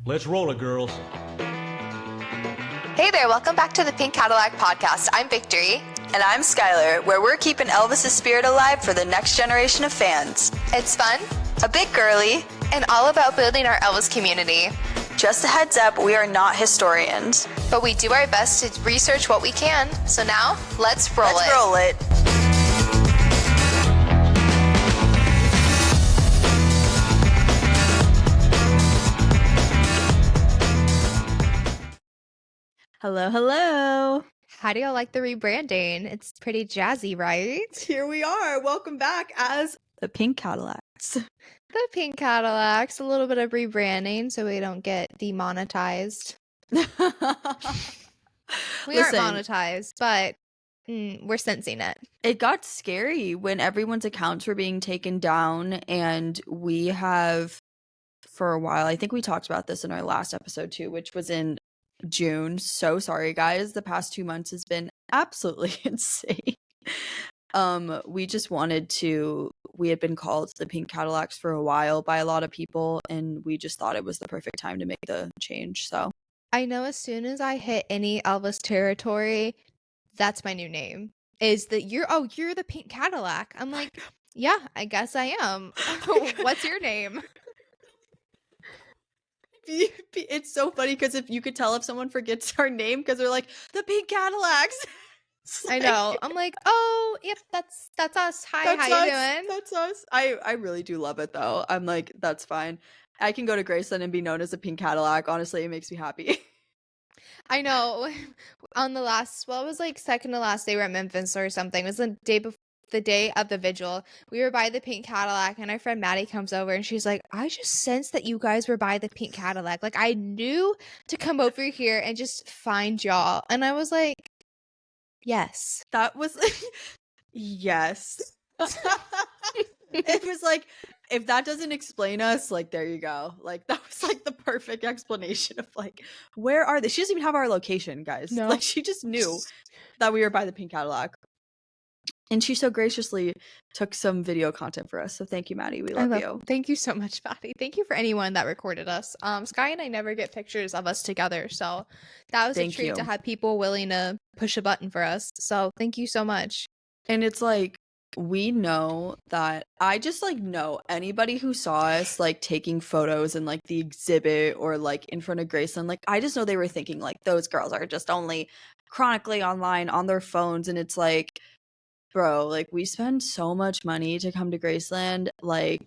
Let's roll it, girls. Hey there, welcome back to the Pink Cadillac podcast. I'm Victory. And I'm Skylar, where we're keeping Elvis's spirit alive for the next generation of fans. It's fun, A bit girly, and all about building our Elvis community. just a heads up, we are not historians. But we do our best to research what we can. So now, let's roll Let's it. roll it. Hello, hello. How do y'all like the rebranding? It's pretty jazzy, right? Here we are. Welcome back as the Pink Cadillacs. The Pink Cadillacs, a little bit of rebranding so we don't get demonetized. We aren't Listen, monetized, but we're sensing it. it got scary when everyone's accounts were being taken down, and we have for a while. I think we talked about this in our last episode too, which was in June. So sorry, guys. The past 2 months has been absolutely insane. We just wanted to. We had been called the Pink Cadillacs for a while by a lot of people, and we just thought it was the perfect time to make the change. So I know as soon as I hit any Elvis territory, that's my new name. Is that you're the Pink Cadillac. I'm like, yeah, I guess I am. What's your name? it's so funny because if you could tell if someone forgets our name because they're like the Pink Cadillacs. It's I know. I'm like, oh, yep, that's us. Hi, how you doing? That's us. I really do love it though. I'm like, that's fine. I can go to Graceland and be known as a Pink Cadillac. Honestly, it makes me happy. I know. On the last, well, it was like second to last day we were at Memphis or something. It was the day before. The day of the vigil, we were by the Pink Cadillac, and our friend Maddie comes over and she's like, I just sensed that you guys were by the Pink Cadillac. Like, I knew to come over here and just find y'all. And I was like, yes. That was yes. It was like, if that doesn't explain us, like, there you go. Like, that was like the perfect explanation of like, where are they? She doesn't even have our location, guys. No. Like, she just knew that we were by the Pink Cadillac. And she so graciously took some video content for us. So thank you, Maddie. We love you. Thank you so much, Maddie. Thank you for anyone that recorded us. Sky and I never get pictures of us together. So that was a Thank treat you. to have people willing to push a button for us. So thank you so much. And it's like, we know that I just like know anybody who saw us like taking photos in like the exhibit or like in front of Graceland, like I just know they were thinking like those girls are just only chronically online on their phones. And it's like, bro, like we spend so much money to come to Graceland. Like,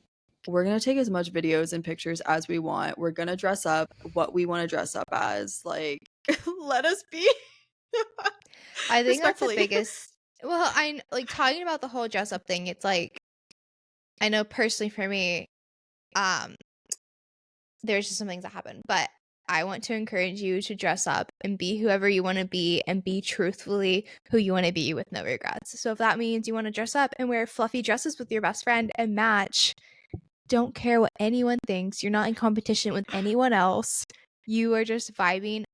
we're gonna take as much videos and pictures as we want. We're gonna dress up what we want to dress up as. Like, let us be. I think that's the Respectfully. biggest. Well, I like talking about the whole dress up thing. It's like, I know personally for me, there's just some things that happen, but I want to encourage you to dress up and be whoever you want to be and be truthfully who you want to be with no regrets. So if that means you want to dress up and wear fluffy dresses with your best friend and match, don't care what anyone thinks. You're not in competition with anyone else. You are just vibing.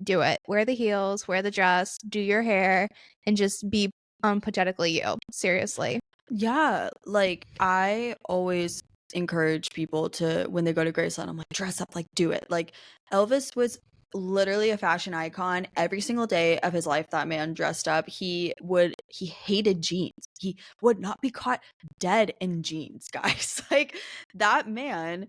Do it. Wear the heels, wear the dress, do your hair, and just be unapologetically you. Seriously. Yeah, like I always encourage people to, when they go to Graceland, I'm like, dress up, like do it. Like Elvis was literally a fashion icon. Every single day of his life, that man dressed up. He hated jeans. He would not be caught dead in jeans, guys. Like that man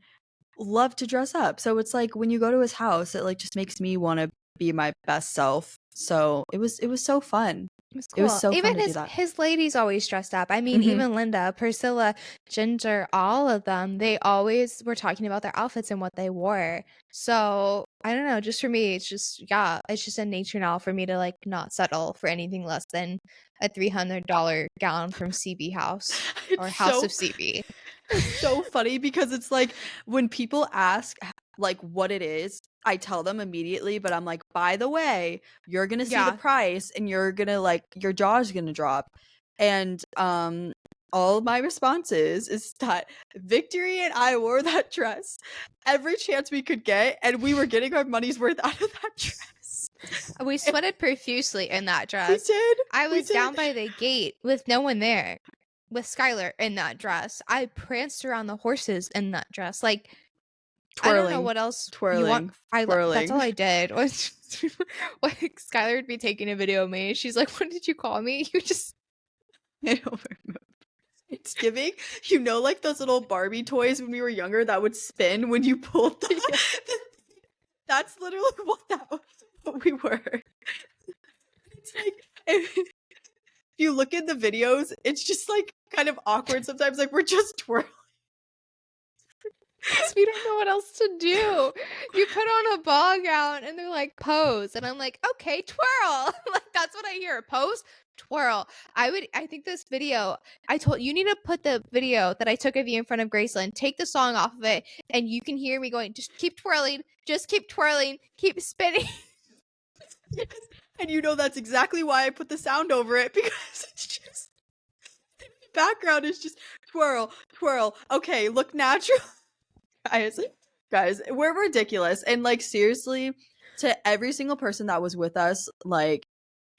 loved to dress up. So it's like when you go to his house, it like just makes me want to be my best self. So it was so fun. It was It cool. was so Even fun to do that. his ladies always dressed up. I mean, Mhm. even Linda, Priscilla, Ginger, all of them, they always were talking about their outfits and what they wore. So I don't know, just for me, it's just a nature now for me to like not settle for anything less than a $300 gown from CB House or It's House so of CB. It's so funny because it's like when people ask like what it is, I tell them immediately, but I'm like, by the way, you're gonna see Yeah. the price and you're gonna like your jaw's gonna drop. And all of my responses is that Victory and I wore that dress every chance we could get, and we were getting our money's worth out of that dress. We sweated profusely in that We dress. did. I we was did. down by the gate with no one there, with Skylar in that dress. I pranced around the horses in that dress. Like, I don't know Twirling. what else you Twirling. want. That's Twirling. all I did. Was like Skylar would be taking a video of me. She's like, "What did you call me?" You just I don't remember. It's giving, like those little Barbie toys when we were younger that would spin when you pulled them. That's literally what we were. It's like if you look at the videos, it's just like kind of awkward sometimes. Like we're just twirling. we don't know what else to do. You put on a ball gown and they're like pose, and I'm like, okay, twirl. Like that's what I hear. Pose, twirl. I think this video. I told you need to put the video that I took of you in front of Graceland. Take the song off of it, and you can hear me going. Just keep twirling, keep spinning. Yes. And that's exactly why I put the sound over it, because it's just background is just twirl, twirl. Okay, look natural. Guys, we're ridiculous. And like seriously, to every single person that was with us, like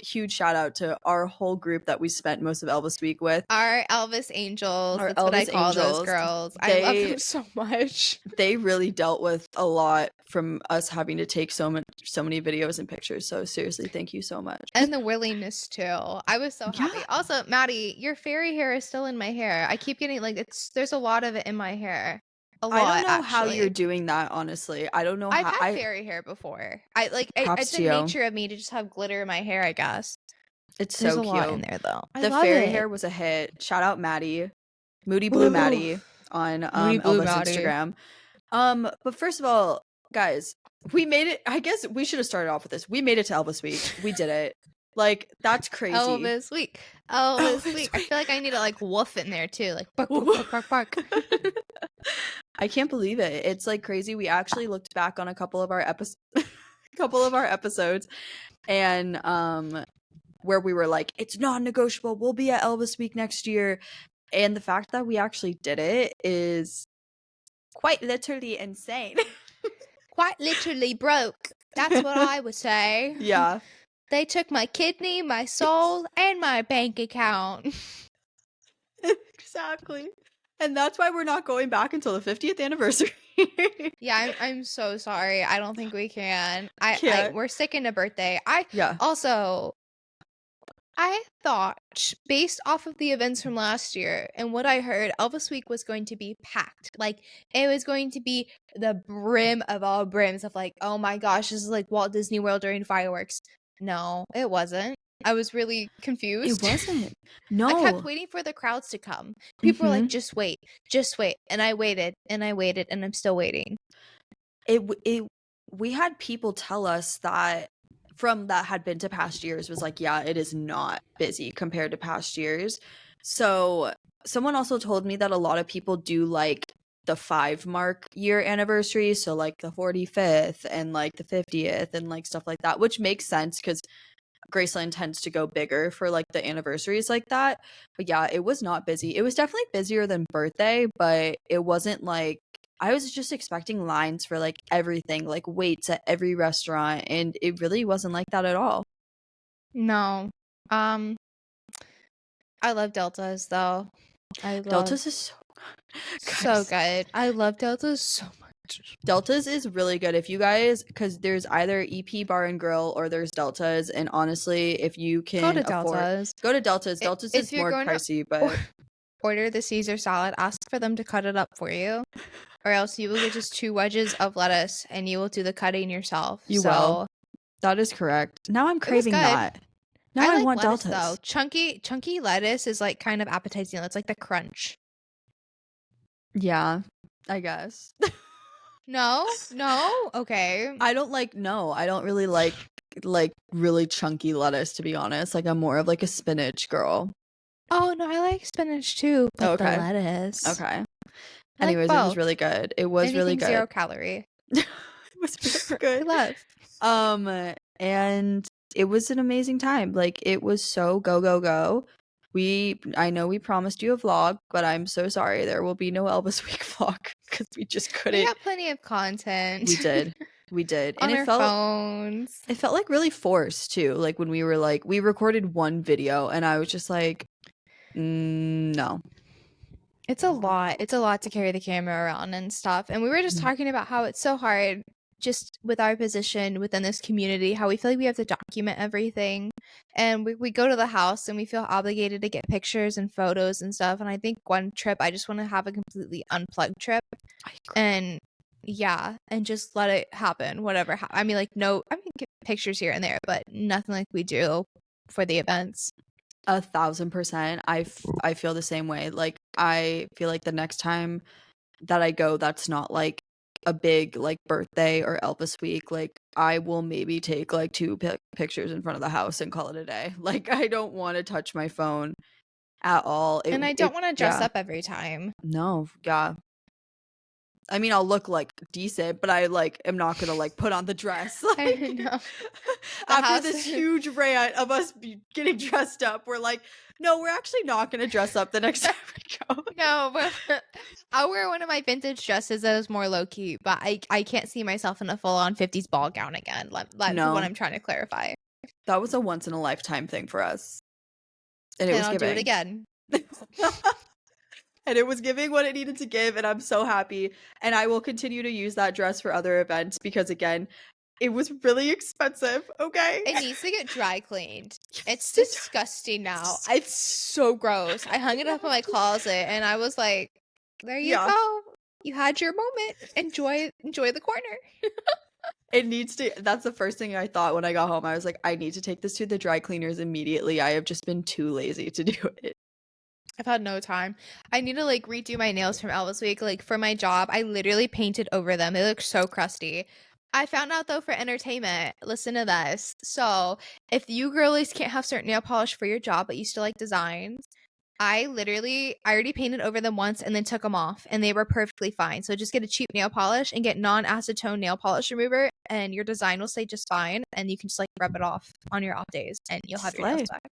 huge shout out to our whole group that we spent most of Elvis week with. Our Elvis angels. Our That's what I Elvis call those angels. girls. I love them so much. They really dealt with a lot from us having to take so many videos and pictures. So seriously, thank you so much. And the willingness too. I was so happy. Yeah. Also, Maddie, your fairy hair is still in my hair. I keep getting like there's a lot of it in my hair. A lot. I don't know how actually. you're doing that, honestly. I don't know I've how. had fairy hair before. Props It's to the you. nature of me to just have glitter in my hair, I guess. It's There's so a cute. lot in there though. I The love fairy it. hair was a hit. Shout out Maddie, Moody Blue Woo. Maddie on Moody Blue Elvis Maddie. Instagram. But first of all, guys, we made it. I guess we should have started off with this. We made it to Elvis week. We did it. Like that's crazy. Elvis week. Elvis week. I feel like I need to like woof in there too. Like bark, bark, bark, bark, bark. I can't believe it. It's like crazy. We actually looked back on a couple of our episodes and where we were like, it's non-negotiable. We'll be at Elvis week next year. And the fact that we actually did it is quite literally insane. Quite literally broke. That's what I would say. Yeah. They took my kidney, my soul, and my bank account. Exactly. And that's why we're not going back until the 50th anniversary. Yeah, I'm so sorry. I don't think we can. We're sticking to birthday. Yeah. Also, I thought, based off of the events from last year and what I heard, Elvis Week was going to be packed. Like, it was going to be the brim of all brims of like, oh my gosh, this is like Walt Disney World during fireworks. No, it wasn't. I was really confused. It wasn't. No. I kept waiting for the crowds to come. People were like, just wait. And I waited, and I'm still waiting. We had people tell us that had been to past years was like, yeah, it is not busy compared to past years. So someone also told me that a lot of people do like the 5-mark year anniversary, so like the 45th and like the 50th and like stuff like that, which makes sense because Graceland tends to go bigger for like the anniversaries like that. But yeah, it was not busy. It was definitely busier than birthday, but it wasn't like, I was just expecting lines for like everything, like waits at every restaurant, and it really wasn't like that at all. No. I love Deltas though. Deltas is so good. I love Deltas so much. Deltas is really good if you guys, because there's either EP Bar and Grill or there's Deltas, and honestly, if you can go to Deltas. Go to Deltas. Deltas is more pricey, but order the Caesar salad. Ask for them to cut it up for you, or else you will get just 2 wedges of lettuce, and you will do the cutting yourself. You will. That is correct. Now I'm craving that. Now I want lettuce, Deltas. Though. Chunky lettuce is like kind of appetizing. It's like the crunch. Yeah, I guess. No, okay. I don't really like really chunky lettuce, to be honest. Like I'm more of like a spinach girl. Oh no, I like spinach too. But the lettuce. Okay. Anyways, it was really good. It was really good. 0 calorie. It was really good. I love. And it was an amazing time. Like it was so go. I know we promised you a vlog, but I'm so sorry there will be no Elvis week vlog because we just couldn't. We got plenty of content. We did. On and our phones. It felt like really forced too. Like when we were like, we recorded one video and I was just like, no. It's a lot. It's a lot to carry the camera around and stuff. And we were just talking about how it's so hard just with our position within this community, how we feel like we have to document everything. And we go to the house and we feel obligated to get pictures and photos and stuff. And I think one trip, I just want to have a completely unplugged trip. And yeah, and just let it happen, whatever. I mean, like, no, I mean, get pictures here and there, but nothing like we do for the events. 1,000%. I feel the same way. Like, I feel like the next time that I go, that's not like a big like birthday or Elvis week. Like, I will maybe take like 2 pictures in front of the house and call it a day. Like, I don't want to touch my phone at all. And I don't want to dress up every time. No, yeah. I mean, I'll look like decent, but I like am not gonna like put on the dress. Like, I know. after this huge rant of us getting dressed up, we're like, no, we're actually not gonna dress up the next time we go. No, but I'll wear one of my vintage dresses that is more low key, but I can't see myself in a full on 50s ball gown again. That's No. what I'm trying to clarify. That was a once in a lifetime thing for us, and it And was I'll giving. do it again. And it was giving what it needed to give, and I'm so happy. And I will continue to use that dress for other events because, again, it was really expensive. Okay, It needs to get dry cleaned. It's disgusting now. It's so gross. I hung it up in my closet, and I was like, "There you go. You had your moment. Enjoy the corner." It needs to. That's the first thing I thought when I got home. I was like, I need to take this to the dry cleaners immediately. I have just been too lazy to do it. I've had no time. I need to like redo my nails from Elvis week. Like for my job, I literally painted over them. They look so crusty. I found out though, for entertainment, listen to this. So if you girlies can't have certain nail polish for your job, but you still like designs, I already painted over them once and then took them off and they were perfectly fine. So just get a cheap nail polish and get non-acetone nail polish remover and your design will stay just fine. And you can just like rub it off on your off days and you'll have your nails back.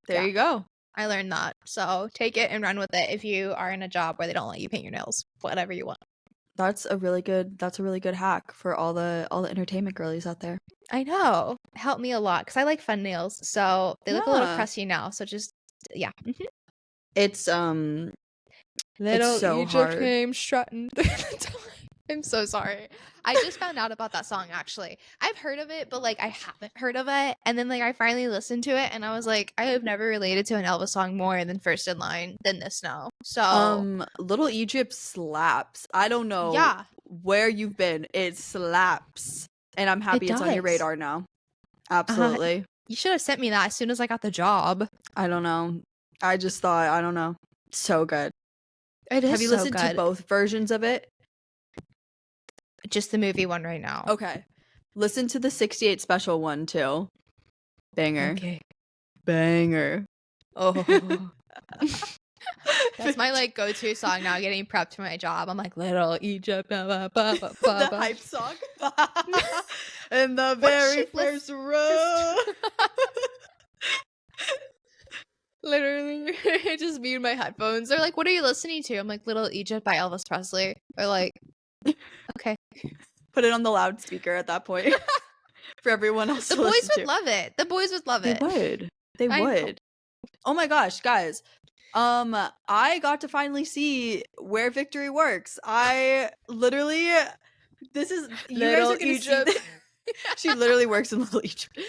There you go. I learned that. So take it and run with it if you are in a job where they don't let you paint your nails, whatever you want. That's a really good hack for all the entertainment girlies out there. I know. It helped me a lot because I like fun nails. So they look a little crusty now. So just yeah. Mm-hmm. It's Little it's so Egypt hard. came strutting through the door. I'm so sorry. I just found out about that song actually. I've heard of it, but like I haven't heard of it. And then like I finally listened to it and I was like, I have never related to an Elvis song more than First in Line than this now. So Little Egypt slaps. I don't know where you've been. It slaps. And I'm happy it's on your radar now. Absolutely. You should have sent me that as soon as I got the job. I don't know. I just thought, I don't know. So good. It is. Have you listened to both versions of it? Just the movie one right now. Okay. Listen to the 68 special one too. Banger. Okay. Banger. Oh. That's my like go-to song now getting prepped for my job. I'm like, Little Egypt. Blah, blah, blah, blah, blah. The hype song. In the very first row. Literally. Just me and my headphones. They're like, what are you listening to? I'm like, Little Egypt by Elvis Presley. They're like, okay. Put it on the loudspeaker at that point. For everyone else The to boys listen would to. love it. The boys would love it. They would. Oh my gosh, guys. I got to finally see where victory works. I literally this is you Little guys are gonna Egypt. see she literally works in Little Egypt.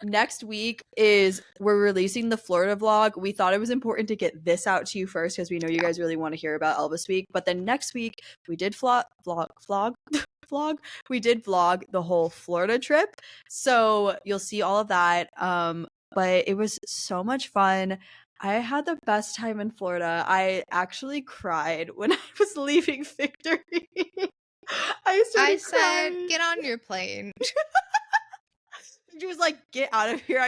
Next week we're releasing the Florida vlog. We thought it was important to get this out to you first because we know you guys really want to hear about Elvis week. But then next week we did vlog. We did vlog the whole Florida trip. So you'll see all of that. But it was so much fun. I had the best time in Florida. I actually cried when I was leaving Victory. I said, get on your plane. She was like, get out of here.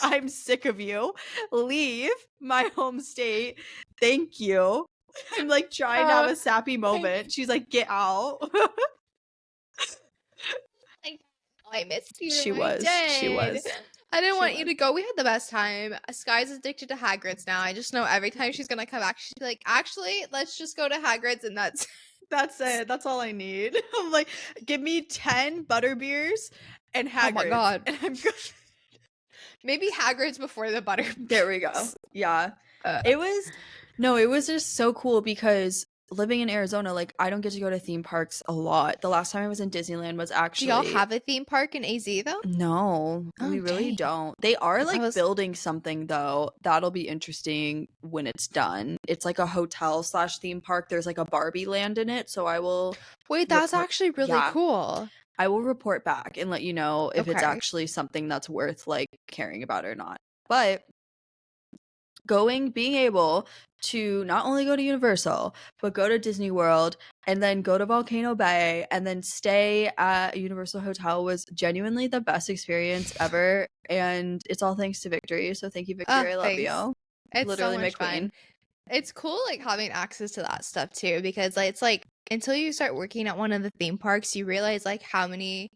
I'm sick of you. Leave my home state. Thank you. I'm like trying to have a sappy moment. She's like, get out. I missed you. She was. I didn't want you to go. We had the best time. Sky's addicted to Hagrid's now. I just know every time she's gonna come back, she's like, actually, let's just go to Hagrid's and that's it. That's all I need. I'm like, give me 10 butterbeers and Hagrid's. Oh my god. And I'm good. Maybe Hagrid's before the butter. There we go. Yeah. It was No, it was just so cool because living in Arizona, like I don't get to go to theme parks a lot. The last time I was in Disneyland was Do y'all actually have a theme park in AZ though? no, we Oh, really dang. don't. They are I like was building something though. That'll be interesting when it's done. It's like a hotel slash theme park. There's like a Barbie land in it. So I will Wait, that's report. actually really Yeah, cool. I will report back and let you know if it's Okay. actually something that's worth like caring about or not. But being able to not only go to Universal, but go to Disney World and then go to Volcano Bay and then stay at a Universal Hotel was genuinely the best experience ever. And it's all thanks to Victory. So thank you, Victory. Oh, I love thanks. you. It's so Literally my much fun. queen. It's cool like having access to that stuff too because like it's like until you start working at one of the theme parks, you realize like how many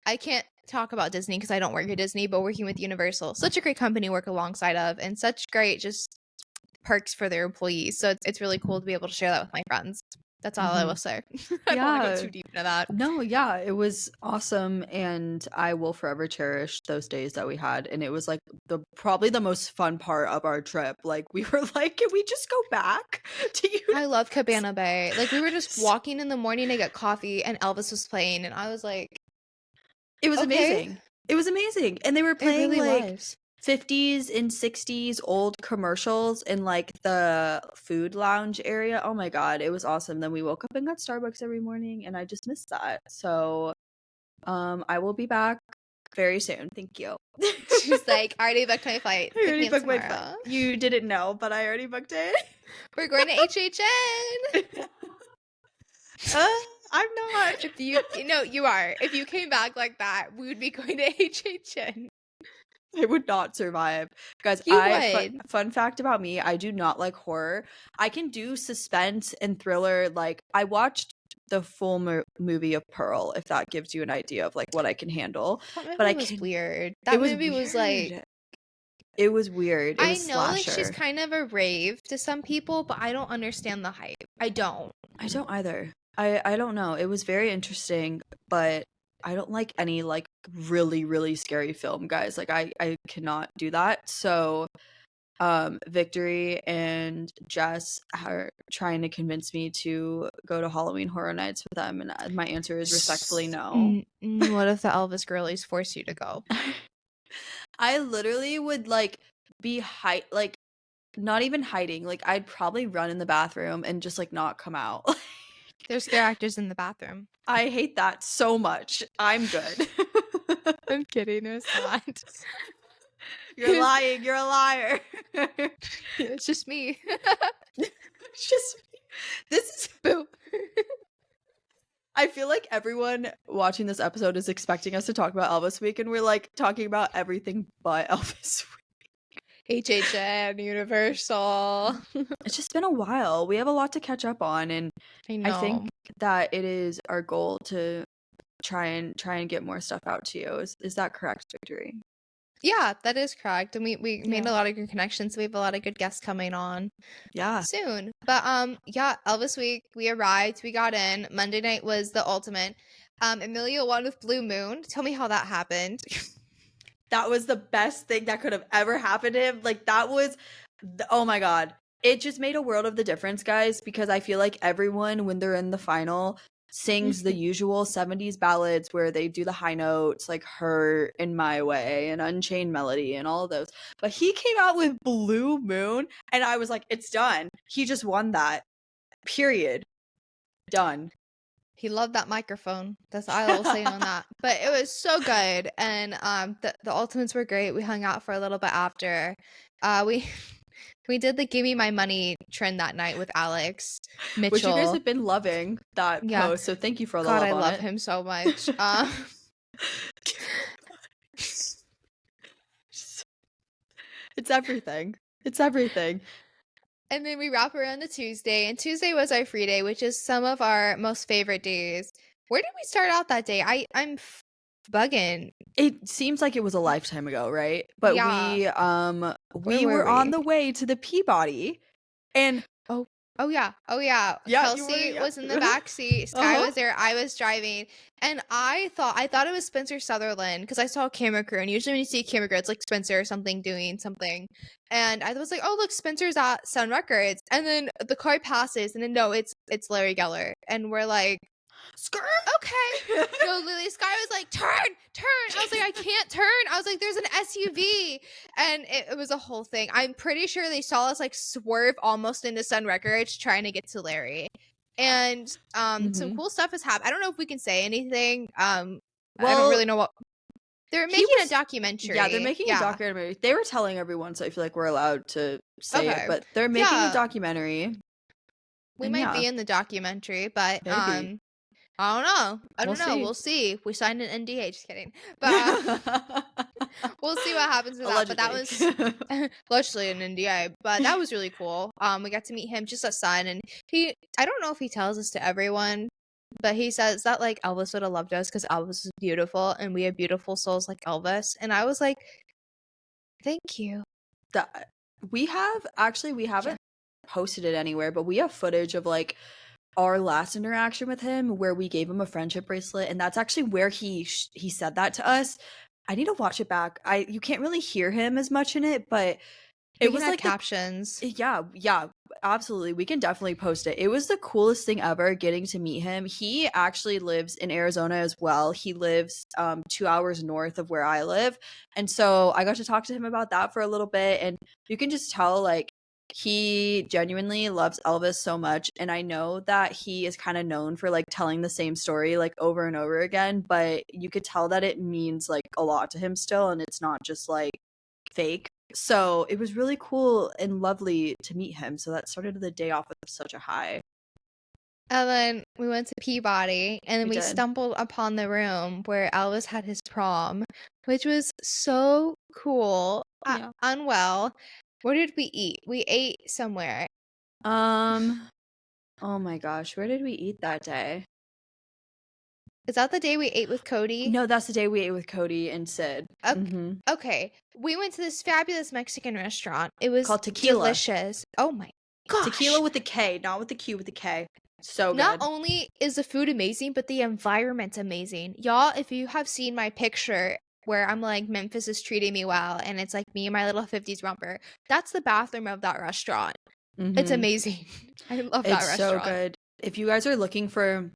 I can't talk about Disney because I don't work at Disney, but working with Universal, such a great company to work alongside of and such great just perks for their employees. So it's really cool to be able to share that with my friends. That's all I will say. I don't want to go Yeah. too deep into that. No, yeah, it was awesome and I will forever cherish those days that we had and it was like probably the most fun part of our trip. Like we were like, can we just go back to you? I love Cabana Bay. Like we were just walking in the morning to get coffee and Elvis was playing and I was like, It was okay. amazing. It was amazing. And they were It playing really like was. 50s and 60s old commercials in like the food lounge area. Oh my god, it was awesome. Then we woke up and got Starbucks every morning and I just missed that. So I will be back very soon. Thank you. She's like, I already booked my flight. I Pick already me up booked my flight. tomorrow. You didn't know, but I already booked it. We're going to HHN. I'm not. If you are. If you came back like that, we would be going to HHN. I would not survive. Guys, You would. fun fact about me, I do not like horror. I can do suspense and thriller. Like I watched the full movie of Pearl, if that gives you an idea of like what I can handle. That movie But I was can weird. That movie was like weird. It was weird. It I was know like she's slasher. kind of a rave to some people, but I don't understand the hype. I don't. I don't either. I don't know. It was very interesting, but I don't like any like really really scary film, guys. Like I cannot do that. So Victory and Jess are trying to convince me to go to Halloween Horror Nights with them and my answer is respectfully no. What if the Elvis girlies force you to go? I literally would like be like not even hiding. Like I'd probably run in the bathroom and just like not come out. There's scare actors in the bathroom. I hate that so much. I'm good. I'm kidding. It's not. You're lying. You're a liar. It's just me. It's just this is Boo. I feel like everyone watching this episode is expecting us to talk about Elvis Week, and we're like talking about everything but Elvis Week. HHN, Universal. It's just been a while. We have a lot to catch up on, and I know. I think that it is our goal to try and get more stuff out to you. Is that correct, Victory? Yeah, that is correct. And we made a lot of good connections. We have a lot of good guests coming on soon. But yeah, Elvis Week, we arrived, we got in. Monday night was the ultimate. Amelia won with Blue Moon. Tell me how that happened. That was the best thing that could have ever happened to him. Like that was oh my god. It just made a world of the difference, guys, because I feel like everyone when they're in the final sings the usual 70s ballads where they do the high notes like Hurt and My Way and Unchained Melody and all of those. But he came out with Blue Moon and I was like, it's done. He just won that. Period. Done. He loved that microphone. That's all I will say on that. But it was so good. And the ultimates were great. We hung out for a little bit after. We did the Give Me My Money trend that night with Alex Mitchell. Which you guys have been loving that post. So thank you for all the love on it. God, I love him so much. It's everything. It's everything. And then we wrap around to Tuesday. And Tuesday was our free day, which is some of our most favorite days. Where did we start out that day? I'm bugging. It seems like it was a lifetime ago, right? But yeah. we were on the way to the Peabody, and Oh yeah. Yeah, you were, Kelsey yeah. was in the back seat. Sky Uh-huh. was there. I was driving, and I thought it was Spencer Sutherland because I saw a camera crew, and usually when you see a camera crew, it's like Spencer or something doing something, and I was like, oh look, Spencer's at Sun Records, and then the car passes, and then no, it's Larry Geller, and we're like, Skirt. okay. No, Lily Sky was like, turn. I was like, I can't turn. I was like, there's an SUV. And it was a whole thing. I'm pretty sure they saw us like swerve almost into Sun Records trying to get to Larry. And some cool stuff has happened. I don't know if we can say anything. I don't Well, really know what they're he making was- a documentary. Yeah, they're making a documentary. They were telling everyone, so I feel like we're allowed to say Okay. it, but they're making Yeah. a documentary. We And might yeah. be in the documentary, but Maybe. I don't know. I We'll don't know. see. We'll see. We signed an NDA. Just kidding. But we'll see what happens with that. But that was allegedly an NDA. But that was really cool. We got to meet him, just us son, and I don't know if he tells this to everyone, but he says that like Elvis would have loved us because Elvis is beautiful and we have beautiful souls like Elvis. And I was like, thank you. We haven't posted it anywhere, but we have footage of like our last interaction with him where we gave him a friendship bracelet, and that's actually where he said that to us. I need to watch it back. You can't really hear him as much in it, but We it can was add like captions. yeah, absolutely. We can definitely post it. It was the coolest thing ever getting to meet him. He actually lives in Arizona as well. He lives 2 hours north of where I live. And so I got to talk to him about that for a little bit, and you can just tell like he genuinely loves Elvis so much, and I know that he is kind of known for like telling the same story like over and over again, but you could tell that it means like a lot to him still, and it's not just like fake. So it was really cool and lovely to meet him. So that started the day off with such a high. And then we went to Peabody, and then We we did. stumbled upon the room where Elvis had his prom, which was so cool. Yeah. Unwell. Where did we eat? We ate somewhere. Oh my gosh, where did we eat that day? Is that the day we ate with Cody? No, that's the day we ate with Cody and Sid. Okay. Okay. We went to this fabulous Mexican restaurant. It was Called Tequila. delicious. Oh my gosh. Tequila with a K, not with the Q, with the K. So good. Not only is the food amazing, but the environment's amazing. Y'all, if you have seen my picture where I'm like, Memphis is treating me well, and it's like me and my little 50s romper, that's the bathroom of that restaurant. It's amazing. I love that restaurant. It's so good. If you guys are looking for,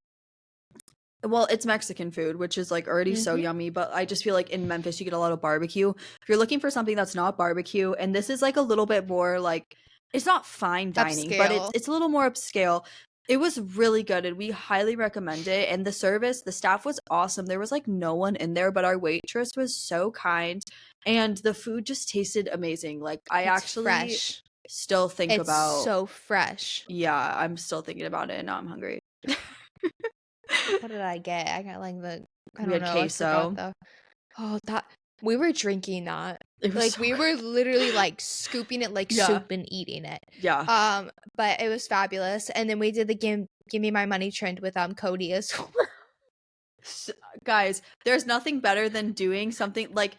well, it's Mexican food, which is like already so yummy, but I just feel like in Memphis you get a lot of barbecue. If you're looking for something that's not barbecue, and this is like a little bit more like, it's not fine dining, but it's a little more upscale. It was really good, and we highly recommend it. And the staff was awesome. There was like no one in there, but our waitress was so kind, and the food just tasted amazing. Like Fresh. Still think It's about so fresh. Yeah, I'm still thinking about it, and now I'm hungry. What did I get? I got like the I We don't had know. queso. That we were drinking that. It was Like so we good. were literally like scooping it like Yeah. soup and eating it. Yeah. But it was fabulous. And then we did the give me my money trend with Cody as well. Guys, there's nothing better than doing something like,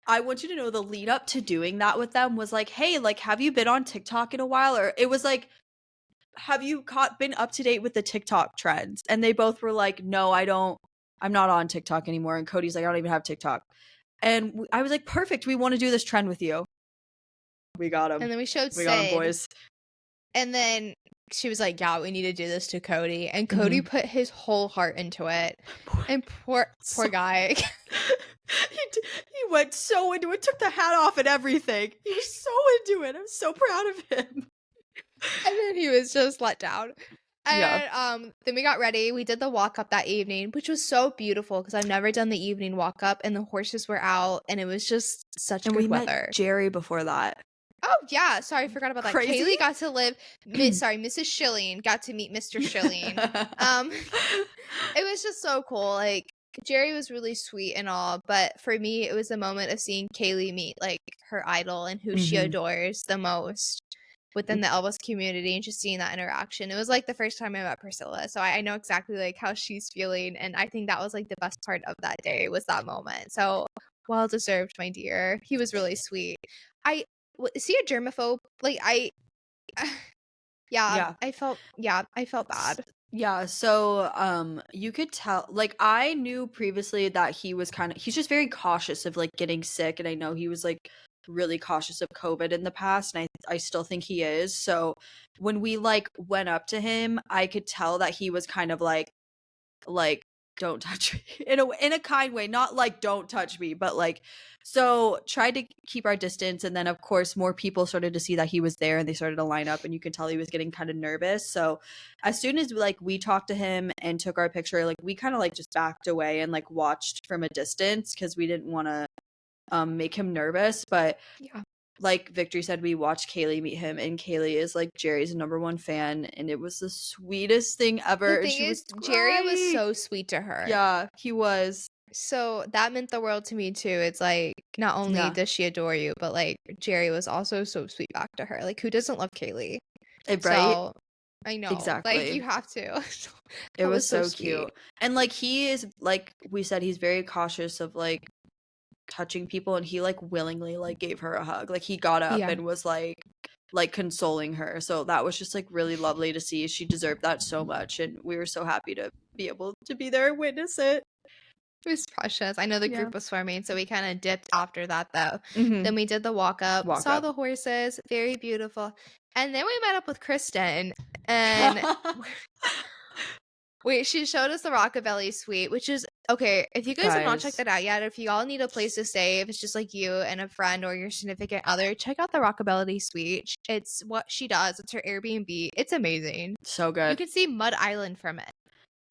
I want you to know the lead up to doing that with them was like, hey, like, have you been on TikTok in a while? Or it was like, have you been up to date with the TikTok trends? And they both were like, no, I'm not on TikTok anymore. And Cody's like, I don't even have TikTok. And I was like, perfect. We want to do this trend with you. We got him. And then we showed We got him, Sid. boys. And then she was like, yeah, we need to do this to Cody. And Cody put his whole heart into it. And poor guy. He went so into it, took the hat off and everything. He was so into it. I'm so proud of him. And then he was just let down. And then we got ready. We did the walk up that evening, which was so beautiful because I've never done the evening walk up, and the horses were out, and it was just such good weather. Met Jerry before that. Oh yeah, sorry, I forgot about that. Crazy? Kaylee got to live. Mrs. Schilling got to meet Mr. Schilling. It was just so cool. Like Jerry was really sweet and all, but for me, it was a moment of seeing Kaylee meet like her idol and who she adores the most within the Elvis community, and just seeing that interaction. It was like the first time I met Priscilla, so I know exactly like how she's feeling, and I think that was like the best part of that day was that moment. So well deserved, my dear. He was really sweet. Is he a germaphobe? Like Yeah, Yeah. I felt bad. Yeah, so you could tell, like, I knew previously that he's just very cautious of like getting sick, and I know he was like really cautious of COVID in the past, and I still think he is. So when we like went up to him, I could tell that he was kind of like don't touch me in a kind way, not like don't touch me, but like, so tried to keep our distance. And then of course more people started to see that he was there, and they started to line up, and you could tell he was getting kind of nervous. So as soon as like we talked to him and took our picture, like we kind of like just backed away and like watched from a distance, because we didn't want to make him nervous. But Yeah. like Victory said, we watched Kaylee meet him, and Kaylee is like Jerry's #1 fan, and it was the sweetest thing ever. The And thing she is, was Jerry was crying. so sweet to her. Yeah, he was. So that meant the world to me too. It's like, not only Yeah. does she adore you, but like Jerry was also so sweet back to her. Like, who doesn't love Kaylee? Right? So I know, like, Exactly. you have to. It That was so sweet. cute. And like he is, like we said, he's very cautious of like touching people, and he like willingly like gave her a hug. Like he got up Yeah. and was like consoling her. So that was just like really lovely to see. She deserved that so much, and we were so happy to be able to be there and witness it. It was precious. I know the Yeah. group was swarming, so we kind of dipped after that though. Mhm. Then we did the walk up, Walk saw up. the horses, very beautiful. And then we met up with Kristen, and she showed us the Rockabilly Suite, which is okay. If you guys have not checked Guys. that out yet, if y'all need a place to stay, if it's just like you and a friend or your significant other, check out the Rockabilly Suite. It's what she does. It's her Airbnb. It's amazing. So You good. can see Mud Island from it.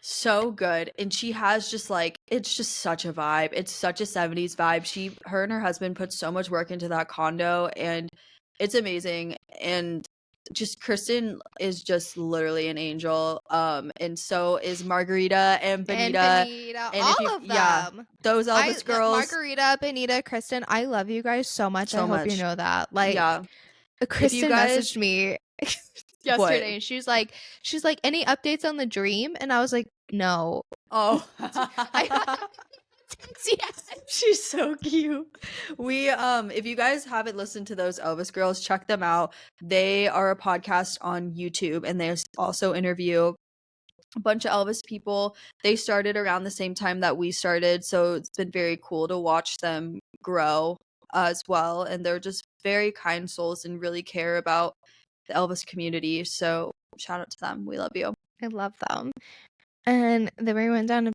So good. And she has just like, it's just such a vibe. It's such a 70s vibe. Her and her husband put so much work into that condo, and it's amazing. And just Kristen is just literally an angel. And so is Margarita and Benita. And all of them. Yeah, those Elvis girls. Margarita, Benita, Kristen, I love you guys so much. So I hope you much. know that. Like, Yeah. Kristen guys- messaged me yesterday, and she's like, any updates on the dream? And I was like, no. Oh. Yes. She's so cute. We if you guys haven't listened to those Elvis girls, check them out. They are a podcast on YouTube, and they also interview a bunch of Elvis people. They started around the same time that we started, so it's been very cool to watch them grow as well. And they're just very kind souls and really care about the Elvis community. So shout out to them. We love you. I love them. And then we went down to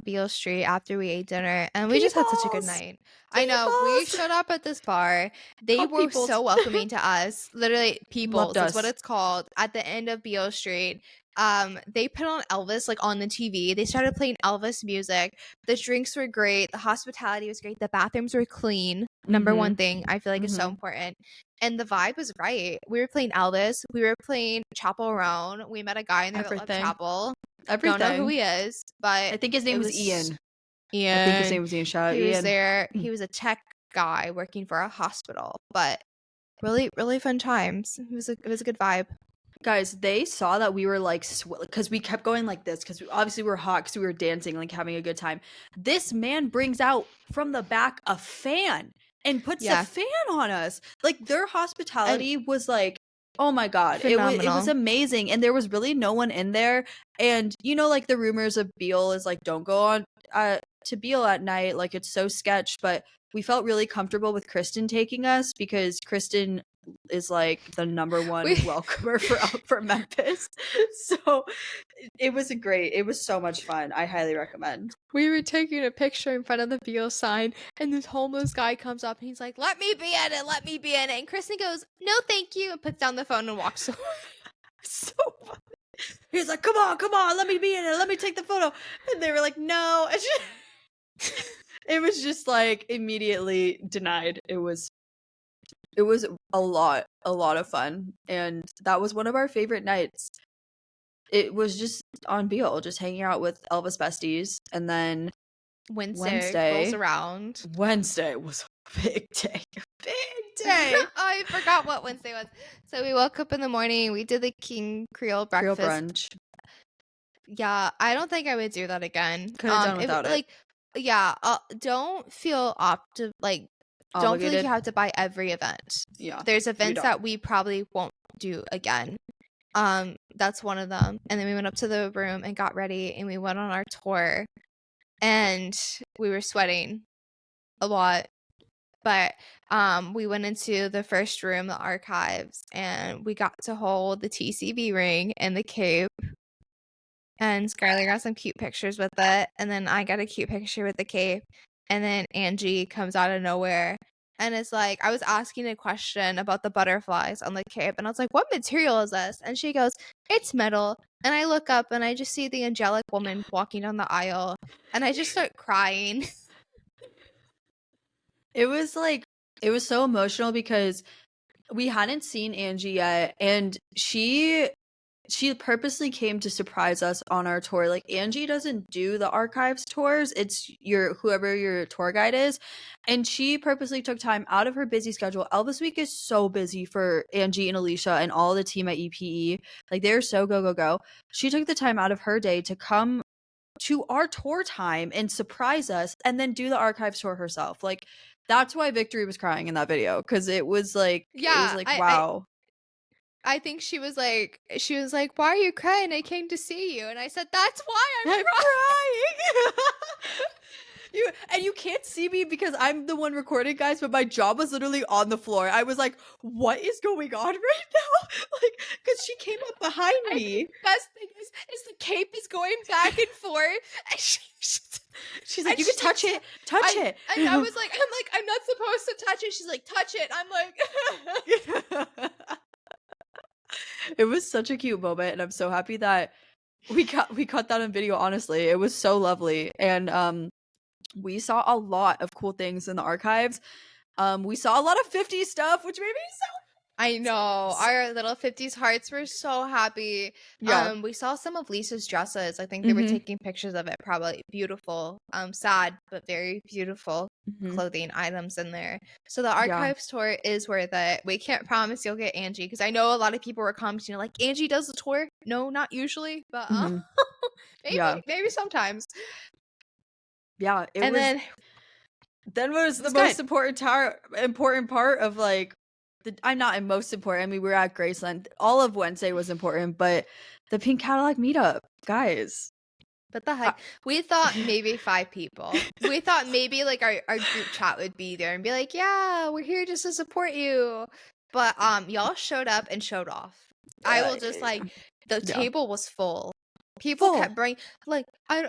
Beale Street after we ate dinner, and we just had such a good night. I know, we showed up at this bar. They were so welcoming to us. Literally, Peoples, that's what it's called. At the end of Beale Street, they put on Elvis like on the TV. They started playing Elvis music. The drinks were great. The hospitality was great. The bathrooms were clean. Number one thing I feel like is so important. And the vibe was right. We were playing Elvis. We were playing Chapel Roan. We met a guy in there that loved Chapel. Everything. Don't know who he is, but I think his name was Ian. Ian. I think his name was Ian. Shout out He Ian. was there. He was a tech guy working for a hospital, but really, really fun times. It was a good vibe. Guys, they saw that we were like, because we kept going like this, because obviously we were hot, because we were dancing, like having a good time. This man brings out from the back a fan and puts a fan on us. Like their hospitality was like, oh my god, it was amazing. And there was really no one in there. And you know, like the rumors of Beale is like, don't go on to Beale at night, like it's so sketch. But we felt really comfortable with Kristen taking us, because Kristen is like the #1 welcomer for Memphis. So it was so much fun. I highly recommend. We were taking a picture in front of the Beale sign, and this homeless guy comes up and he's like, let me be in it. And Kristen goes, no thank you, and puts down the phone and walks away. So funny. He's like, come on, let me be in it, let me take the photo. And they were like, no. It was just like immediately denied. It was a lot of fun, and that was one of our favorite nights. It was just on Beale, just hanging out with Elvis besties. And then Wednesday rolls around. Wednesday was a big day. Oh, I forgot what Wednesday was. So we woke up in the morning. We did the King Creole breakfast. Brunch. Yeah, I don't think I would do that again. Could have done without it. Like, yeah, don't feel don't feel like you have to buy every event. Yeah, there's events that we probably won't do again. That's one of them. And then we went up to the room and got ready, and we went on our tour, and we were sweating a lot. But we went into the first room, the archives, and we got to hold the TCB ring and the cape. And Skylar got some cute pictures with it. And then I got a cute picture with the cape. And then Angie comes out of nowhere. And it's like, I was asking a question about the butterflies on the cape. And I was like, what material is this? And she goes, it's metal. And I look up and I just see the angelic woman walking down the aisle. And I just start crying. It was so emotional because we hadn't seen Angie yet, and she purposely came to surprise us on our tour. Like, Angie doesn't do the archives tours. It's whoever your tour guide is. And she purposely took time out of her busy schedule. Elvis Week is so busy for Angie and Alicia and all the team at EPE. Like, they're so go. She took the time out of her day to come to our tour time and surprise us and then do the archives tour herself. Like, that's why Victory was crying in that video, because it was like, wow. I think she was like, why are you crying? I came to see you. And I said, that's why I'm crying. You can't see me because I'm the one recording, guys, but my jaw was literally on the floor. I was like, what is going on right now? Like, because she came up behind me. The best thing is the cape is going back and forth. And she's like, you can touch it. And I was like, I'm not supposed to touch it. She's like, touch it. I'm like... It was such a cute moment, and I'm so happy that we caught that on video. Honestly, it was so lovely. And we saw a lot of cool things in the archives. We saw a lot of 50s stuff, which made me so... I know. Our little 50s hearts were so happy. Yeah. We saw some of Lisa's dresses. I think they were taking pictures of it. Probably beautiful. Sad, but very beautiful clothing items in there. So the archives tour is worth it. We can't promise you'll get Angie, because I know a lot of people were commenting like, Angie does the tour. No, not usually, but maybe sometimes. Yeah. Then was the most important part of, like, I'm not most important. I mean, we were at Graceland. All of Wednesday was important, but the Pink Cadillac meetup, guys. But the heck, we thought maybe 5 people. We thought maybe like our group chat would be there and be like, yeah, we're here just to support you. But y'all showed up and showed off. I will just the table was full. People kept bringing, like,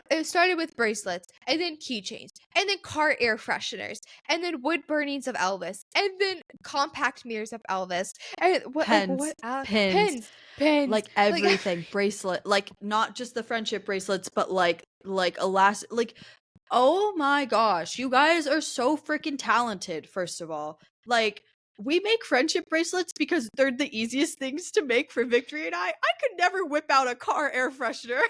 it started with bracelets, and then keychains, and then car air fresheners, and then wood burnings of Elvis, and then compact mirrors of Elvis, and pins, like everything, bracelet, like not just the friendship bracelets, but like elastic, like, oh my gosh, you guys are so freaking talented. First of all, like, we make friendship bracelets because they're the easiest things to make for Victory and I could never whip out a car air freshener.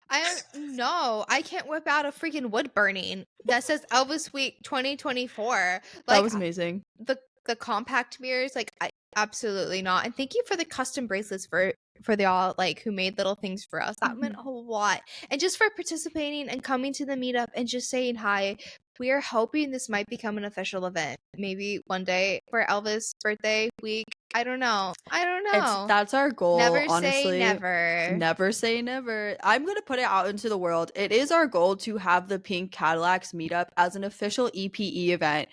I don't know. I can't whip out a freaking wood burning that says Elvis Week 2024. Like, that was amazing. The compact mirrors, like, absolutely not. And thank you for the custom bracelets for the all, like, who made little things for us. That meant a lot. And just for participating and coming to the meetup and just saying hi. We are hoping this might become an official event. Maybe one day for Elvis' birthday week. I don't know. That's our goal. Never honestly. say never. Never say never. I'm going to put it out into the world. It is our goal to have the Pink Cadillacs meetup as an official EPE event.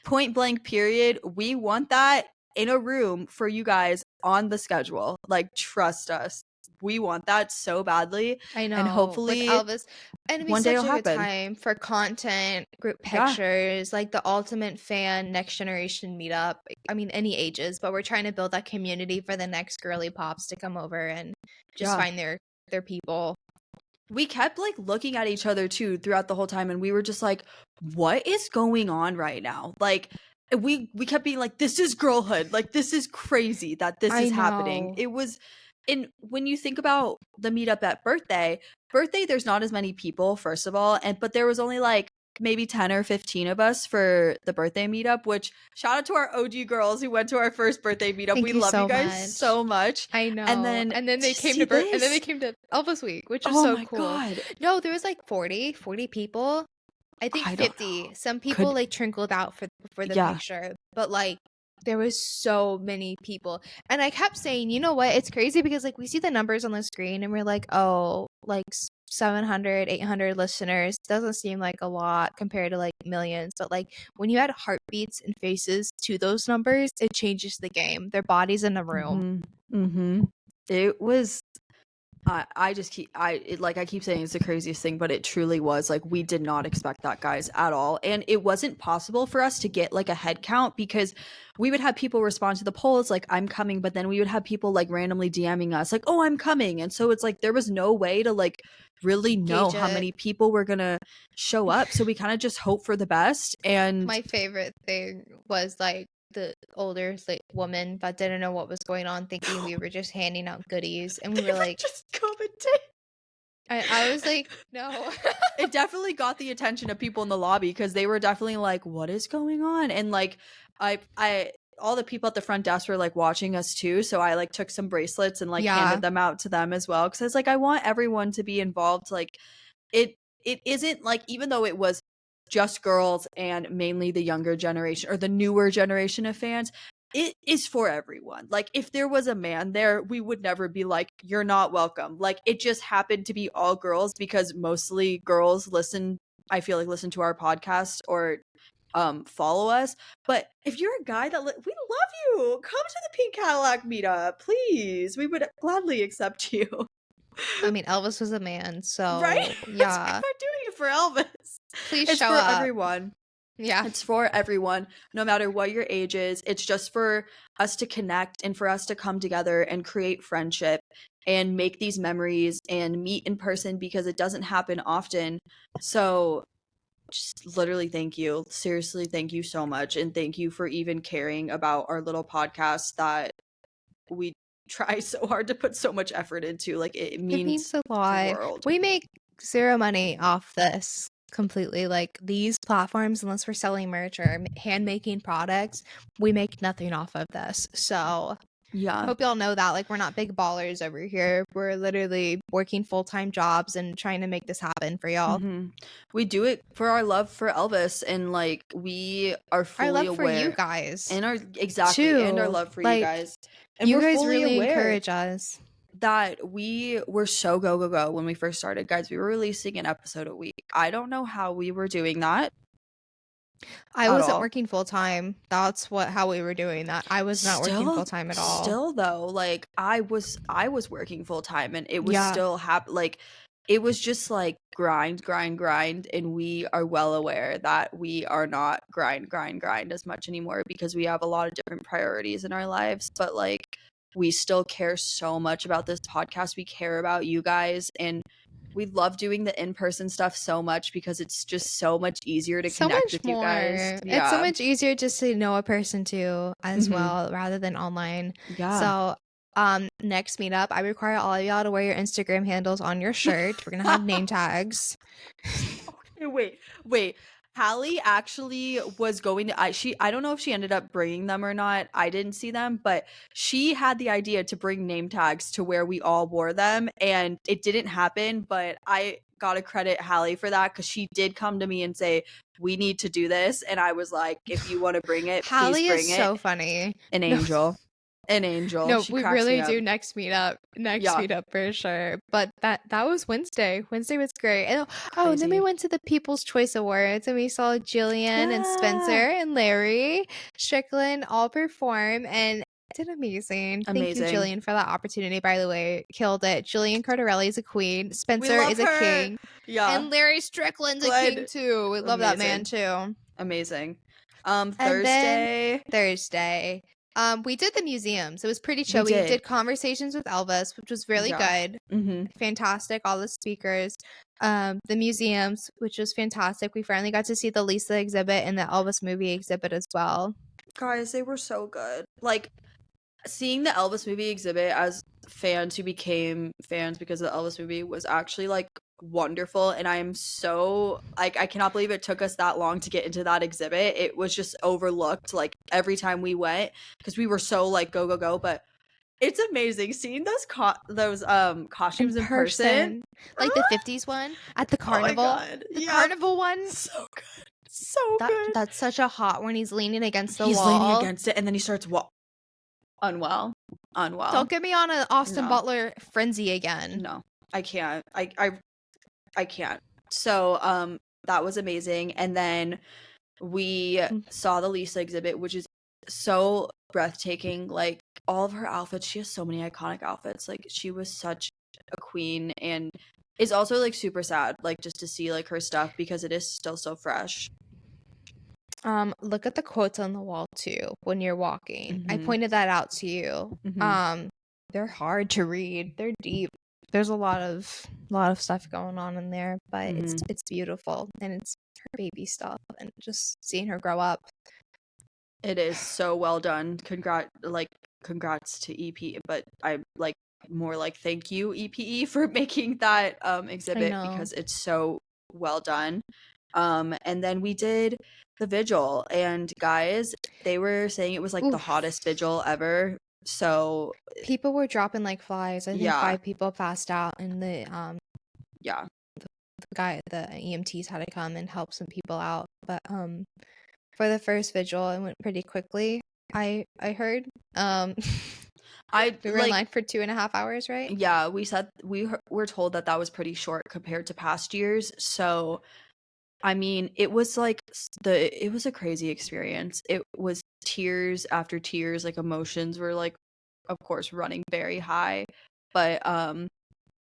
Point blank period. We want that in a room for you guys on the schedule. Like, trust us. We want that so badly. I know. And hopefully with Elvis. And it'd be one such day a it'll good happen. time for content, group pictures, like the ultimate fan next generation meetup. I mean, any ages, but we're trying to build that community for the next girly pops to come over and just find their people. We kept, like, looking at each other too throughout the whole time, and we were just like, what is going on right now? Like, we kept being like, this is girlhood. Like, this is crazy that this is happening. It was... And when you think about the meetup at birthday, there's not as many people, first of all, but there was only like maybe 10 or 15 of us for the birthday meetup, which shout out to our OG girls who went to our first birthday meetup. We love you guys so much. I know. And then they came to Elvis Week, which is so cool. God. No, there was like 40 people. I think 50. Some people like trickled out for the picture, but like there was so many people. And I kept saying, you know what? It's crazy because like we see the numbers on the screen and we're like, oh, like 700, 800 listeners doesn't seem like a lot compared to like millions. But like when you add heartbeats and faces to those numbers, it changes the game. Their bodies in the room. It was I just keep I keep saying it's the craziest thing, but it truly was. Like, we did not expect that, guys, at all. And it wasn't possible for us to get like a head count because we would have people respond to the polls like, I'm coming, but then we would have people like randomly DMing us like, oh, I'm coming. And so it's like there was no way to like really know Gauge how it. many people were gonna show up. So we kind of just hope for the best. And My favorite thing was like the older like woman that didn't know what was going on, thinking we were just handing out goodies, and we were like, just commenting. I was like, no. It definitely got the attention of people in the lobby because they were definitely like, what is going on? And like I all the people at the front desk were like watching us too, so I like took some bracelets and like handed them out to them as well because I was like, I want everyone to be involved. Like it isn't like, even though it was just girls and mainly the younger generation or the newer generation of fans, it is for everyone. Like, if there was a man there, we would never be like, you're not welcome. Like, it just happened to be all girls because mostly girls listen to our podcast or follow us. But if you're a guy that we love you, come to the Pink Cadillac meetup, please. We would gladly accept you. I mean, Elvis was a man, so Right? yeah. We're doing it for Elvis. Please It's show for up. everyone. Yeah. It's for everyone, no matter what your age is. It's just for us to connect and for us to come together and create friendship and make these memories and meet in person because it doesn't happen often. So just literally thank you. Seriously, thank you so much. And thank you for even caring about our little podcast that we try so hard to put so much effort into. Like, it means a lot. the world. We make zero money off this completely. Like, these platforms, unless we're selling merch or hand making products, we make nothing off of this. So Yeah. hope y'all know that. Like, we're not big ballers over here. We're literally working full-time jobs and trying to make this happen for y'all. We do it for our love for Elvis, and like, we are fully our love aware for you guys, and our and our love for like, you guys. And you we're guys fully really aware encourage us. that we were so go when we first started, guys. We were releasing an episode a week. I don't know how we were doing that. I wasn't working full time. That's how we were doing that. I was not working full time at all. Still though, like, I was working full time, and it was still like, it was just like grind, and we are well aware that we are not grind as much anymore because we have a lot of different priorities in our lives. But like, we still care so much about this podcast. We care about you guys, and we love doing the in-person stuff so much because it's just so much easier to connect with you guys. It's so much easier just to know a person too as well, rather than online. So next meetup, I require all of y'all to wear your Instagram handles on your shirt. We're gonna have name tags. Okay, wait. Hallie actually was going to I don't know if she ended up bringing them or not. I didn't see them, but she had the idea to bring name tags to where we all wore them, and it didn't happen. But I gotta credit Hallie for that because she did come to me and say, we need to do this, and I was like, if you want to bring it, Hallie please bring is it. so funny. An angel. An angel. No, She we cracks really me up. do next meetup for sure. But that was Wednesday. Wednesday was great. And and then we went to the People's Choice Awards and we saw Jillian and Spencer and Larry Strickland all perform, and did amazing. Thank you, Jillian, for that opportunity. By the way, killed it. Jillian Cardarelli is a queen. Spencer is a king. Yeah. And Larry Strickland's a king too. We love that man too. Amazing. Thursday. We did the museums. It was pretty chill. We did Conversations with Elvis, which was really good. Fantastic. All the speakers. The museums, which was fantastic. We finally got to see the Lisa exhibit and the Elvis movie exhibit as well. Guys, they were so good. Like, seeing the Elvis movie exhibit as fans who became fans because of the Elvis movie was actually like wonderful, and I'm so like, I cannot believe it took us that long to get into that exhibit. It was just overlooked like every time we went because we were so like go, but it's amazing seeing those costumes in person. Like the 50s one at the carnival. Oh my God. The carnival one. So good. So good. That's such a hot when he's leaning against the He's wall. leaning against it, and then he starts unwell. Don't get me on an Austin No. Butler frenzy again. No, I can't. I can't. So that was amazing. And then we saw the Lisa exhibit, which is so breathtaking. Like all of her outfits, she has so many iconic outfits. Like she was such a queen, and it's also like super sad, like just to see like her stuff because it is still so fresh. Look at the quotes on the wall too when you're walking. I Mhm. pointed that out to you. Mhm. They're hard to read. They're deep. There's a lot of stuff going on in there, but it's beautiful, and it's her baby stuff, and just seeing her grow up. It is so well done. Congrats to EP, but I like more like thank you EPE for making that exhibit because it's so well done. And then we did the vigil, and guys, they were saying it was like the hottest vigil ever. So people were dropping like flies. I think 5 people passed out, and the EMTs had to come and help some people out. But for the first vigil, it went pretty quickly. I heard. We were in line for 2.5 hours, right? Yeah, we were told that was pretty short compared to past years. So I mean, it was like it was a crazy experience. It was tears after tears, like emotions were like, of course, running very high. But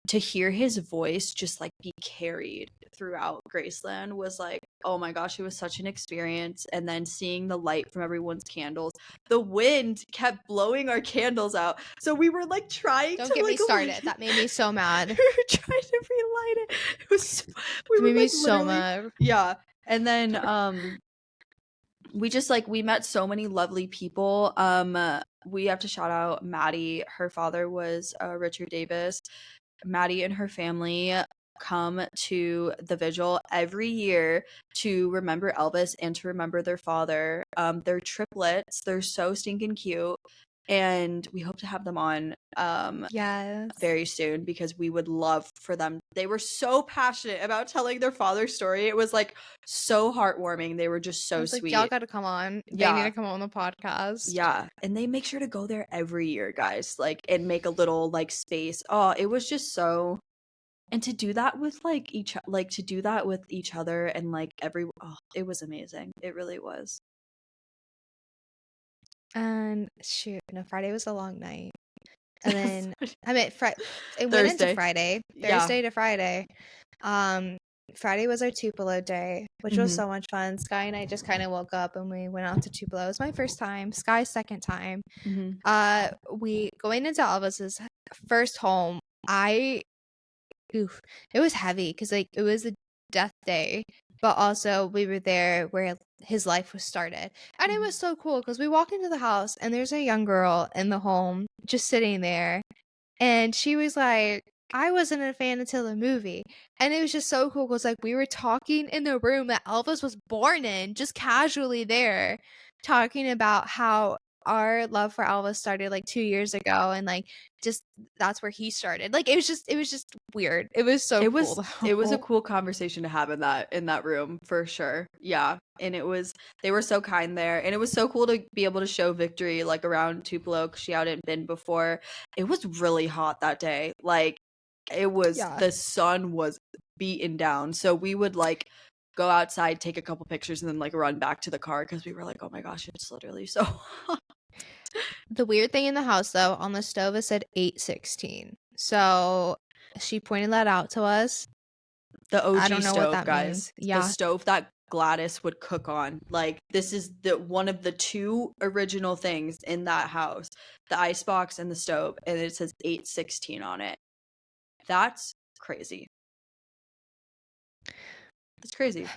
to hear his voice just like be carried throughout Graceland was like, oh my gosh, it was such an experience. And then seeing the light from everyone's candles, the wind kept blowing our candles out, so we were like trying Don't to get like me started. That made me so mad. we were trying to relight it. It was it made me so mad. Yeah. And then we just like we met so many lovely people. We have to shout out Maddie. Her father was Richard Davis. Maddie and her family come to the vigil every year to remember Elvis and to remember their father. They're triplets. They're so stinking cute, and we hope to have them on very soon because we would love for them. They were so passionate about telling their father's story. It was like so heartwarming. They were just so sweet. Like, y'all gotta come on. They need to come on the podcast. Yeah, and they make sure to go there every year, guys, like, and make a little like space. Oh, it was just so, and to do that with like each other and like it was amazing. It really was. And shoot, no, Friday was a long night. And then I mean, it went into Friday, Thursday to Friday. Friday was our Tupelo day, which was so much fun. Sky and I just kind of woke up and we went out to Tupelo. It was my first time. Sky's second time. We going into Elvis's first home. It was heavy because like it was a death day, but also we were there where his life was started, and it was so cool because we walk into the house and there's a young girl in the home just sitting there, and she was like, I wasn't a fan until the movie. And it was just so cool because like we were talking in the room that Elvis was born in, just casually there, talking about how our love for Elvis started like 2 years ago, and like just that's where he started. Like it was just weird. It was so cool. It was a cool conversation to have in that room for sure. Yeah. And they were so kind there, and it was so cool to be able to show Victory like around Tupelo because she hadn't been before. It was really hot that day. Like it was the sun was beaten down, so we would like go outside, take a couple pictures, and then like run back to the car because we were like, oh my gosh, it's literally so hot. The weird thing in the house though, on the stove it said 816, so she pointed that out to us. The OG I don't know stove, what that guys. means. The stove that Gladys would cook on. Like this is one of the 2 original things in that house, the icebox and the stove, and it says 816 on it. That's crazy. That's crazy.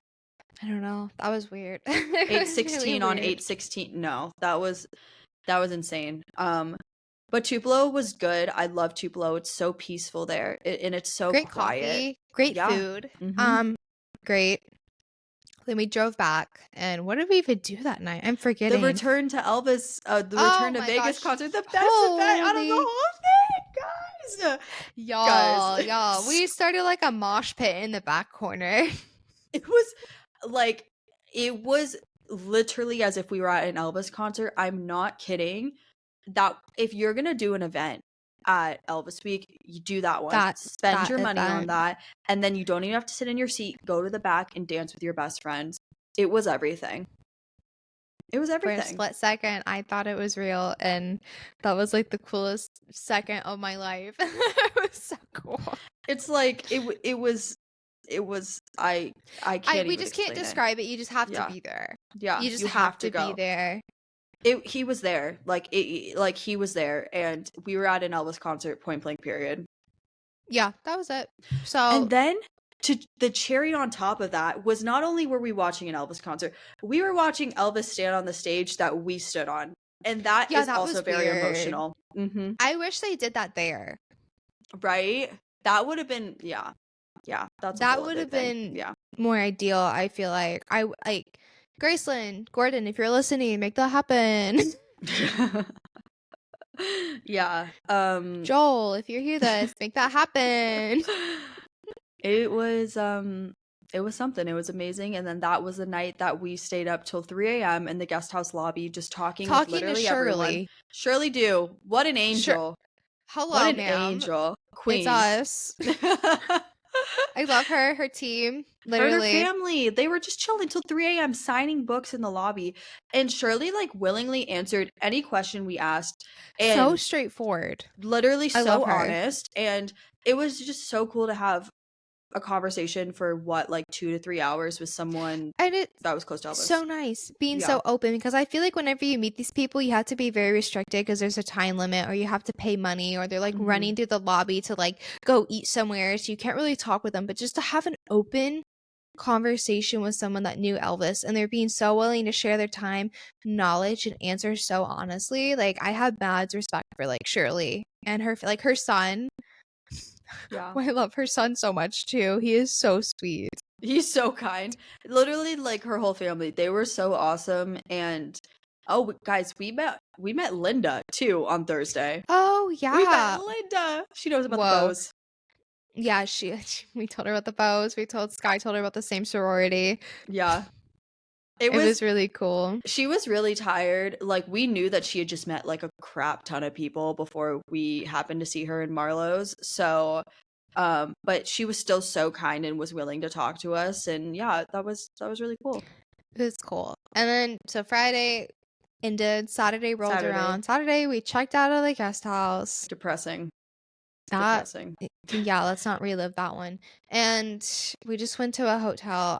I don't know. That was weird. 816 really on weird. 816. No, that was insane. But Tupelo was good. I love Tupelo. It's so peaceful there, and it's so great quiet. Coffee, great food. Great. Then we drove back, and what did we even do that night? I'm forgetting. The return to Elvis, the return to Vegas concert, the best event out of the whole thing, guys. Y'all, we started like a mosh pit in the back corner. It was like it was literally as if we were at an Elvis concert. I'm not kidding. That if you're gonna do an event at Elvis Week, you do that one. Spend your money on that, and then you don't even have to sit in your seat. Go to the back and dance with your best friends. It was everything. It was For a everything. split second, I thought it was real, and that was like the coolest second of my life. It was so cool. It's like it was I can't We even just can't explain it. describe it. You just have Yeah. to be there. Yeah, You just have to be go. there. He was there. Like he was there, and we were at an Elvis concert, point blank period. Yeah, that was it. So And then to the cherry on top of that was not only were we watching an Elvis concert, we were watching Elvis stand on the stage that we stood on. And that Yeah, is that also was very weird. emotional. I wish they did that there. Right? That would have been that's That would have been more ideal. I feel like Graceland, Gordon, if you're listening, make that happen. Yeah. Joel, if you hear this, make that happen. It was something. It was amazing. And then that was the night that we stayed up till 3 a.m. in the guest house lobby just talking with literally to everyone. Shirley. Shirley do. What an angel. Hello, what an ma'am. angel. Queen. It's us. I love her team. Literally. Her family. They were just chilling till 3 a.m. signing books in the lobby. And Shirley like willingly answered any question we asked. And so straightforward. Literally I so love her. honest. And it was just so cool to have a conversation for like 2 to 3 hours with someone that was close to Elvis. So nice being so open, because I feel like whenever you meet these people, you have to be very restricted because there's a time limit, or you have to pay money, or they're like running through the lobby to like go eat somewhere, so you can't really talk with them. But just to have an open conversation with someone that knew Elvis, and they're being so willing to share their time, knowledge, and answer so honestly, like I have mad respect for like Shirley and her son. Yeah. I love her son so much too. He is so sweet. He's so kind. Literally, like her whole family, they were so awesome. And guys, we met Linda too on Thursday. Oh yeah, we met Linda. She knows about the bows. Yeah, we told her about the bows. Sky told her about the same sorority. Yeah. It was really cool. She was really tired. Like, we knew that she had just met like a crap ton of people before we happened to see her in Marlowe's. So, but she was still so kind and was willing to talk to us. And yeah, that was really cool. It was cool. And then, so Friday ended, Saturday rolled around. Saturday, we checked out of the guest house. Depressing. Yeah, let's not relive that one. And we just went to a hotel.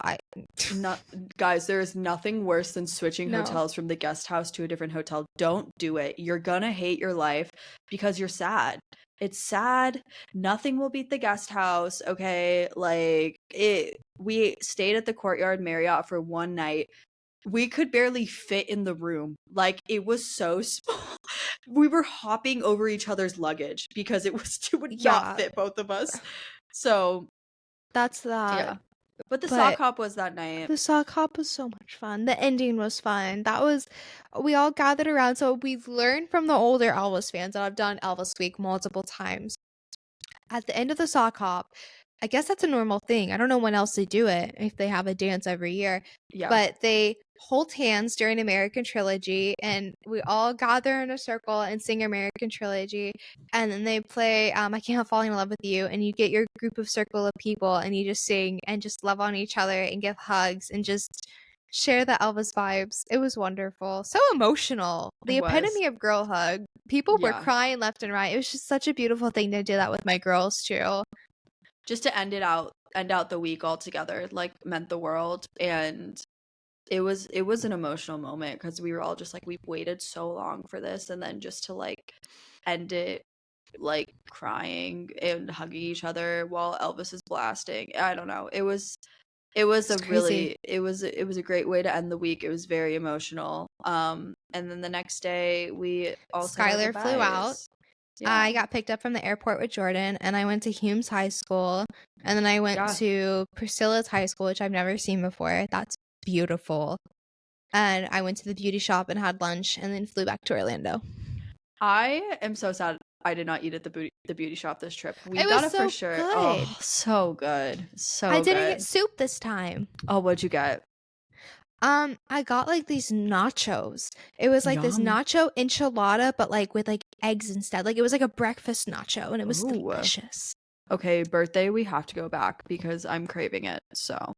Guys, there is nothing worse than switching hotels from the guest house to a different hotel. Don't do it. You're gonna hate your life because you're sad. It's sad. Nothing will beat the guest house. Okay, like we stayed at the Courtyard Marriott for one night. We could barely fit in the room. Like, it was so small. We were hopping over each other's luggage because it would not fit both of us. So that's that. Yeah. But the sock hop was that night. The sock hop was so much fun. The ending was fun. We all gathered around. So we've learned from the older Elvis fans, and I've done Elvis Week multiple times. At the end of the sock hop, I guess that's a normal thing. I don't know when else they do it, if they have a dance every year. Yeah. But they hold hands during American Trilogy, and we all gather in a circle and sing American Trilogy. And then they play I Can't Help Falling in Love with You, and you get your group of circle of people, and you just sing and just love on each other and give hugs and just share the Elvis vibes. It was wonderful. So emotional. The epitome of girl hug. People were crying left and right. It was just such a beautiful thing to do that with my girls too. Just to end out the week all together, like, meant the world. And it was an emotional moment because we were all just like, we've waited so long for this, and then just to like end it like crying and hugging each other while Elvis is blasting. I don't know. It was a great way to end the week. It was very emotional. And then the next day we all Skylar flew out. Yeah. I got picked up from the airport with Jordan, and I went to Hume's High School, and then I went to Priscilla's High School, which I've never seen before. That's beautiful. And I went to the beauty shop and had lunch, and then flew back to Orlando. I am so sad I did not eat at the beauty shop this trip. We got it so for sure. Good. Oh, so good. So I didn't get soup this time. Oh, what'd you get? I got like these nachos. It was like this Yum. nacho enchilada, but like with like eggs instead. Like it was like a breakfast nacho, and it was Ooh. delicious. Okay, birthday, we have to go back because I'm craving it. So,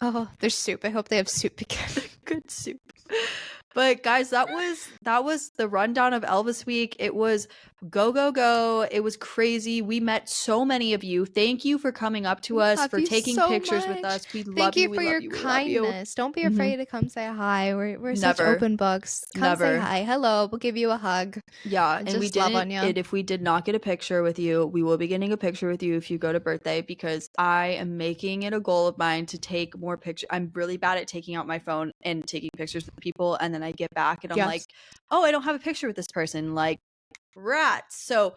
Oh, there's soup. I hope they have soup again. good soup. But guys, that was the rundown of Elvis week. It was go. It was crazy. We met so many of you. Thank you for coming up to us, Love for you taking so pictures with much. us. We Thank love you you. We for love your you. We love you. kindness. Don't be Mhm. afraid to come say hi. We're such Never. open books. Come Never. say hi. Hello. We'll give you a hug. Yeah, And and we just love on didn't. ya. And if we did not get a picture with you, we will be getting a picture with you if you go to birthday, because I am making it a goal of mine to take more pictures. I'm really bad at taking out my phone and taking pictures with people, and then I get back and I'm Yes. like, oh, I don't have a picture with this person. Like, rats. So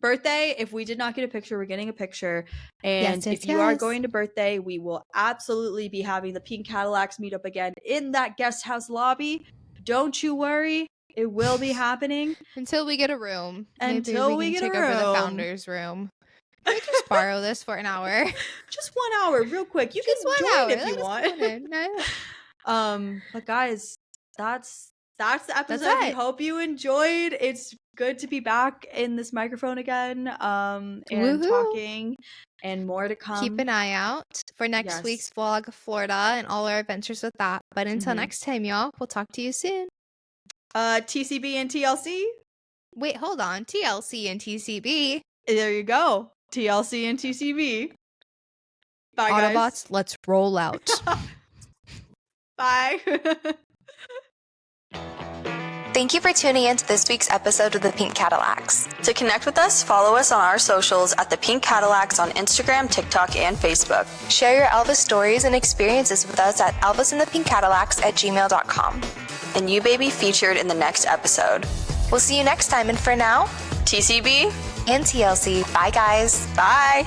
birthday, if we did not get a picture, we're getting a picture. And Yes, if you are yes. going to birthday, we will absolutely be having the Pink Cadillacs meetup again in that guest house lobby. Don't you worry. It will be happening. Until we get a room. Until Maybe we we get can a take over the room. founder's room. Can we just borrow this for an hour? Just 1 hour, real quick. You Just can 1 join hour. if you Let us want. come in. No. But guys, that's the episode. That's We it. hope you enjoyed. It's good to be back in this microphone again, and Woohoo. talking, and more to come. Keep an eye out for next Yes. week's vlog of Florida and all our adventures with that. But until Mhm. next time, y'all, we'll talk to you soon. TCB and TLC. Wait, hold on. TLC and TCB. There you go. TLC and TCB. Bye, guys. Autobots, let's roll out. Bye. Thank you for tuning in to this week's episode of the Pink Cadillacs. To connect with us, follow us on our socials at the Pink Cadillacs on Instagram, TikTok, and Facebook. Share your Elvis stories and experiences with us at elvisinthepinkcadillacs@gmail.com. And you may be featured in the next episode. We'll see you next time, and for now, TCB And TLC. Bye, guys. Bye.